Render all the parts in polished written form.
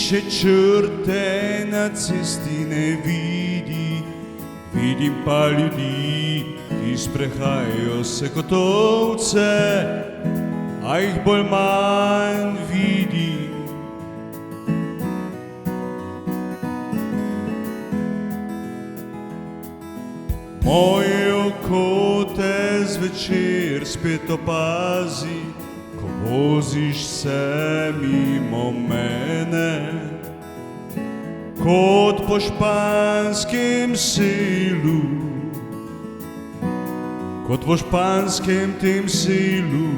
Тише черте на цести не види, видим па ljudi, ki sprehajajo se kot ovce, a jih bolj manj vidim. Moje oko te zvečer spet opazi, ko voziš se mimo mene, kot po španskem selu, kot po španskem tem selu.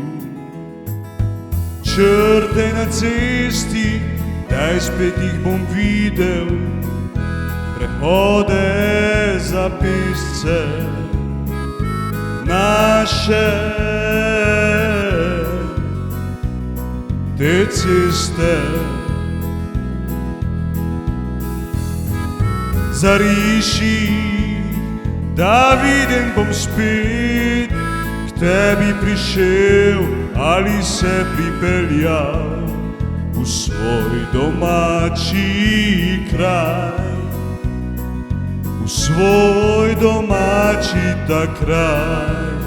Črte na cesti, daj spet jih bom videl, prehode za pisce naše, te ceste. Zariši, da vidim bom spet k tebi prišel ali se pripeljal v svoj domači kraj, v svoj domači ta kraj.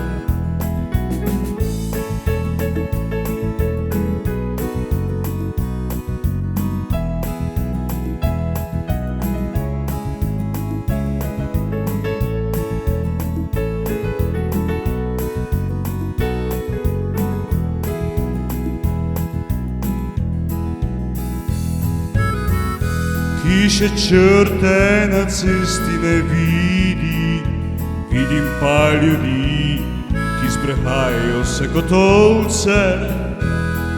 Hiše črte na cesti ne vidi, vidim pa ljudi, ki sprehajajo se kot ovce,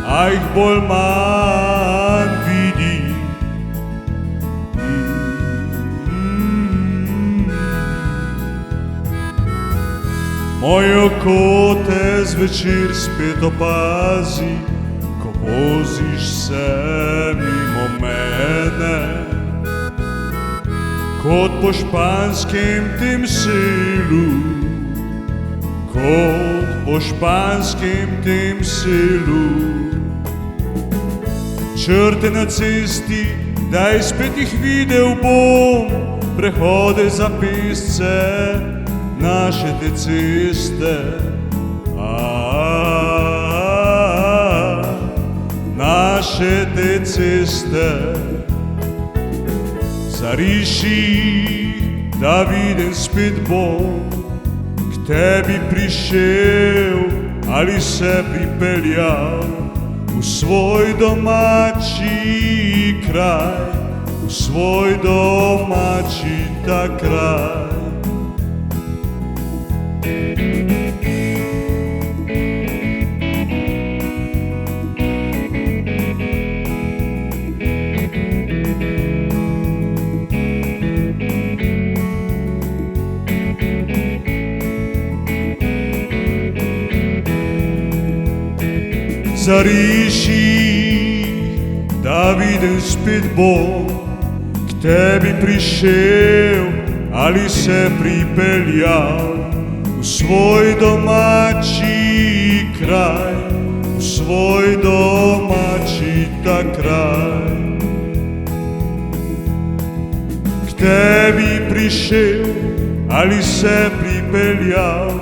a jih bolj manj vidim. Moje oko te zvečer spet opazi, ko voziš se mimo mene, kot po španskem tem selu, kot po španskem tem selu. Črte na cesti, daj spet jih videl bom, prehode za pešce naše te ceste. Naše te ceste. Zariši, da vidim spet bom k tebi prišel ali se pripeljal v svoj domači kraj, v svoj domači ta kraj. Zariši, da vidim spet bom k tebi prišel ali se pripeljal v svoj domači kraj, v svoj domači ta kraj. K tebi prišel ali se pripeljal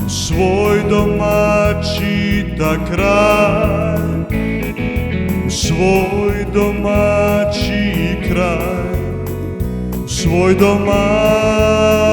v svoj domači ta kraj, v svoj domači kraj, v svoj domači